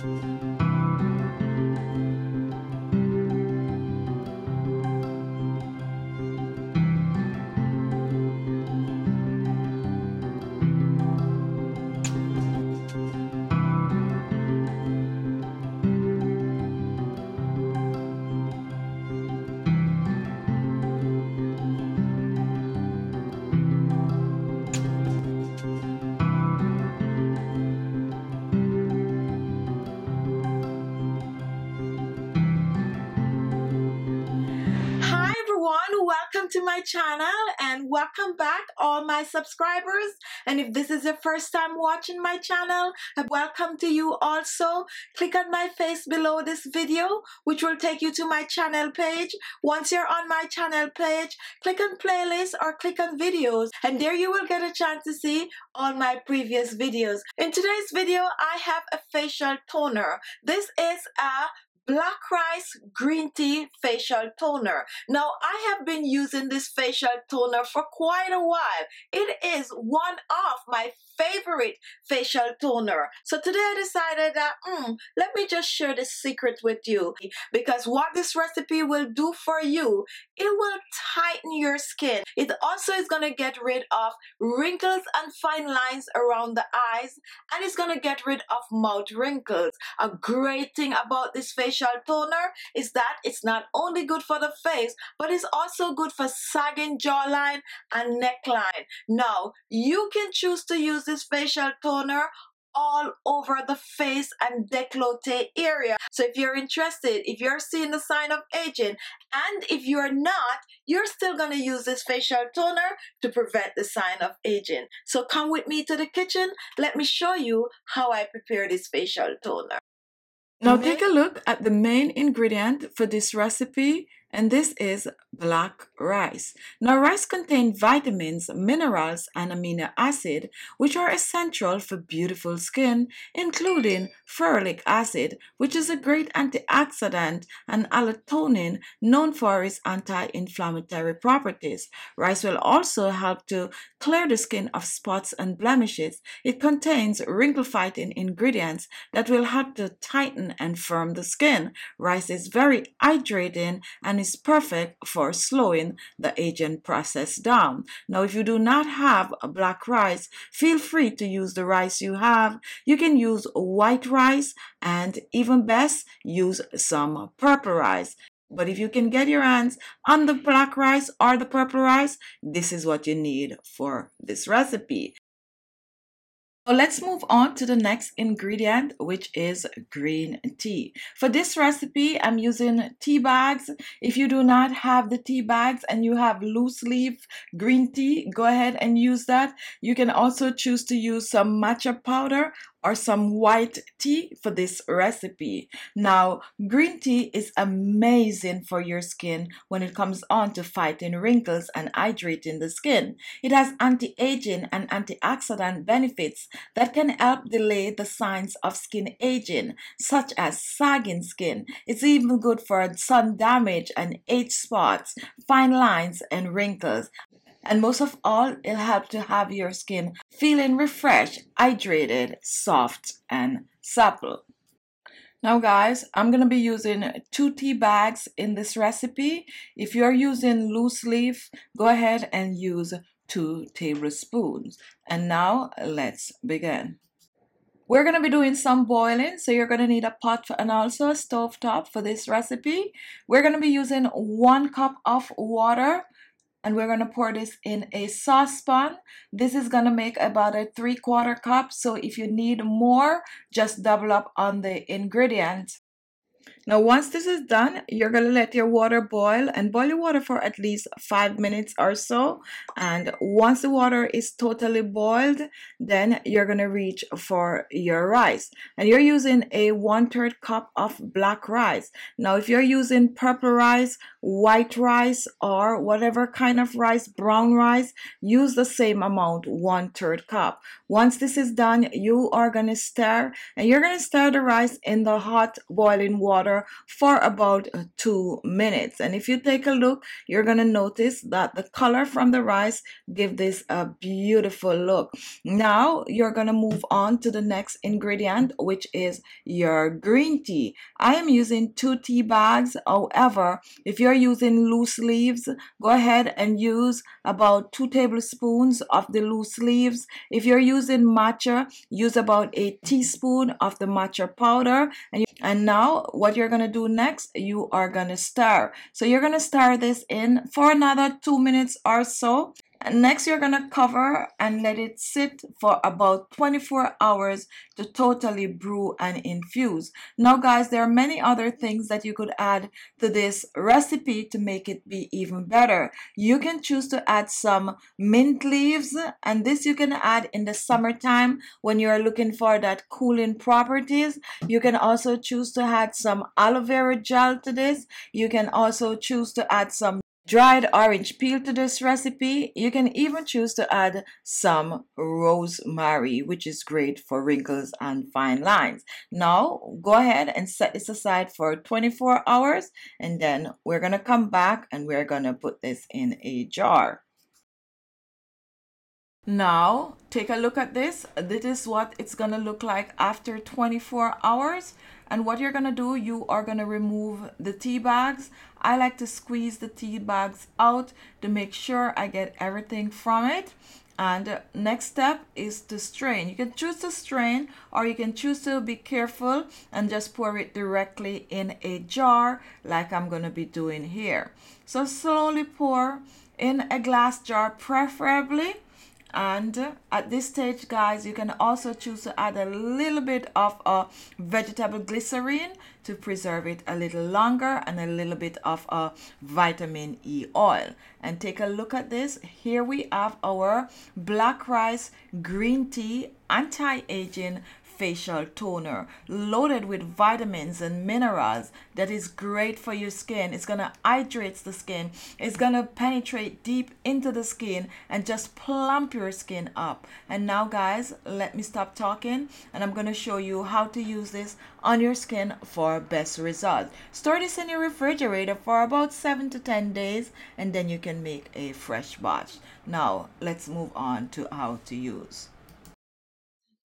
Hi everyone, welcome to my channel and welcome back all my subscribers. And if this is your first time watching my channel, welcome to you also. Click on my face below this video, which will take you to my channel page. Once you're on my channel page, click on playlist or click on videos, and there you will get a chance to see all my previous videos. In today's video, I have a facial toner. This is a black rice green tea facial toner. Now, I have been using this facial toner for quite a while. It is one of my favorite facial toner. So today I decided that let me just share this secret with you, because what this recipe will do for you, it will tighten your skin. It also is going to get rid of wrinkles and fine lines around the eyes, and it's going to get rid of mouth wrinkles. A great thing about this facial toner is that it's not only good for the face, but it's also good for sagging jawline and neckline. Now, you can choose to use this facial toner all over the face and décolleté area. So if you're interested, if you're seeing the sign of aging, and if you're not, you're still going to use this facial toner to prevent the sign of aging. So come with me to the kitchen. Let me show you how I prepare this facial toner. Now take a look at the main ingredient for this recipe, and this is black rice. Now, rice contains vitamins, minerals, and amino acid, which are essential for beautiful skin, including ferulic acid, which is a great antioxidant, and allotonin, known for its anti-inflammatory properties. Rice will also help to clear the skin of spots and blemishes. It contains wrinkle-fighting ingredients that will help to tighten and firm the skin. Rice is very hydrating and is perfect for slowing the aging process down. Now, if you do not have a black rice, feel free to use the rice you have. You can use white rice, and even best, use some purple rice. But if you can get your hands on the black rice or the purple rice, this is what you need for this recipe. So let's move on to the next ingredient, which is green tea. For this recipe, I'm using tea bags. If you do not have the tea bags and you have loose leaf green tea, go ahead and use that. You can also choose to use some matcha powder or some white tea for this recipe. Now, green tea is amazing for your skin when it comes on to fighting wrinkles and hydrating the skin. It has anti-aging and antioxidant benefits that can help delay the signs of skin aging, such as sagging skin. It's even good for sun damage and age spots, fine lines, and wrinkles. And most of all, it'll help to have your skin feeling refreshed, hydrated, soft, and supple. Now guys, I'm going to be using 2 tea bags in this recipe. If you're using loose leaf, go ahead and use 2 tablespoons. And now let's begin. We're going to be doing some boiling, so you're going to need a pot and also a stove top for this recipe. We're going to be using 1 cup of water, and we're going to pour this in a saucepan. This is going to make about a 3/4 cup, so if you need more, just double up on the ingredients. Now, once this is done, you're going to let your water boil, and boil your water for at least 5 minutes or so. And once the water is totally boiled, then you're going to reach for your rice. And you're using a 1/3 cup of black rice. Now, if you're using purple rice, white rice, or whatever kind of rice, brown rice, use the same amount, 1/3 cup. Once this is done, you are going to stir, and you're going to stir the rice in the hot boiling water water for about 2 minutes. And if you take a look, you're going to notice that the color from the rice give this a beautiful look. Now you're going to move on to the next ingredient, which is your green tea. I am using 2 tea bags. However, if you're using loose leaves, go ahead and use about 2 tablespoons of the loose leaves. If you're using matcha, use about a teaspoon of the matcha powder. And now what you're going to do next, you are going to stir. So you're going to stir this in for another 2 minutes or so. And next, you're going to cover and let it sit for about 24 hours to totally brew and infuse. Now, guys, there are many other things that you could add to this recipe to make it be even better. You can choose to add some mint leaves, and this you can add in the summertime when you're looking for that cooling properties. You can also choose to add some aloe vera gel to this. You can also choose to add some dried orange peel to this recipe. You can even choose to add some rosemary, which is great for wrinkles and fine lines. Now go ahead and set this aside for 24 hours, and then we're going to come back and we're going to put this in a jar. Now take a look at this. This is what it's going to look like after 24 hours. And what you're going to do, you are going to remove the tea bags. I like to squeeze the tea bags out to make sure I get everything from it. And next step is to strain. You can choose to strain, or you can choose to be careful and just pour it directly in a jar like I'm going to be doing here. So slowly pour in a glass jar preferably. And at this stage, guys, you can also choose to add a little bit of a vegetable glycerine to preserve it a little longer, and a little bit of a vitamin E oil. And take a look at this. Here we have our black rice green tea anti-aging facial toner loaded with vitamins and minerals that is great for your skin. It's gonna hydrate the skin. It's gonna penetrate deep into the skin and just plump your skin up. And now, guys, let me stop talking, and I'm gonna show you how to use this on your skin for best results. Store this in your refrigerator for about 7 to 10 days, and then you can make a fresh batch. Now let's move on to how to use.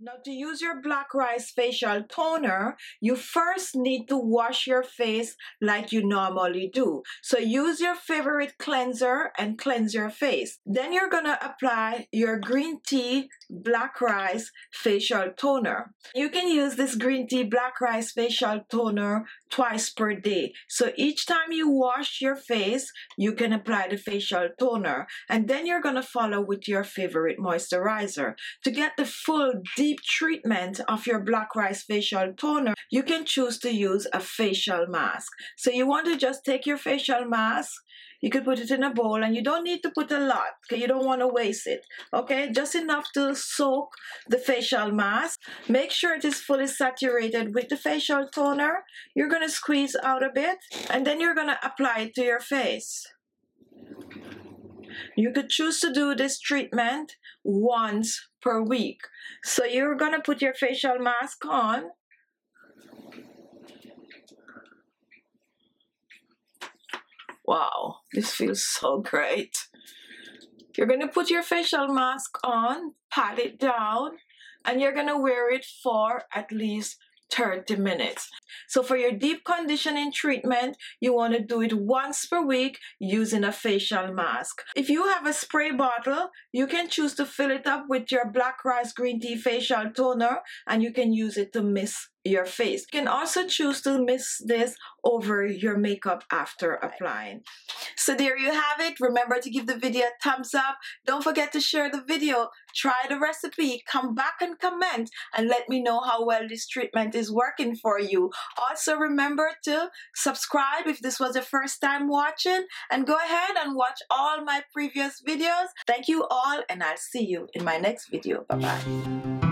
Now, to use your black rice facial toner, you first need to wash your face like you normally do. So use your favorite cleanser and cleanse your face. Then you're going to apply your green tea black rice facial toner. You can use this green tea black rice facial toner twice per day. So each time you wash your face, you can apply the facial toner. And then you're going to follow with your favorite moisturizer. To get the full deep treatment of your black rice facial toner, you can choose to use a facial mask. So you want to just take your facial mask, you could put it in a bowl, and you don't need to put a lot because you don't want to waste it. Okay, just enough to soak the facial mask. Make sure it is fully saturated with the facial toner. You're going to squeeze out a bit, and then you're going to apply it to your face. You could choose to do this treatment once per week. So you're going to put your facial mask on. Wow, this feels so great. You're going to put your facial mask on, pat it down, and you're going to wear it for at least 30 minutes. So for your deep conditioning treatment, you want to do it once per week using a facial mask. If you have a spray bottle, you can choose to fill it up with your black rice green tea facial toner, and you can use it to mist your face. You can also choose to mist this over your makeup after applying. So there you have it. Remember to give the video a thumbs up. Don't forget to share the video. Try the recipe. Come back and comment and let me know how well this treatment is working for you. Also remember to subscribe if this was your first time watching, and go ahead and watch all my previous videos. Thank you all, and I'll see you in my next video. Bye-bye.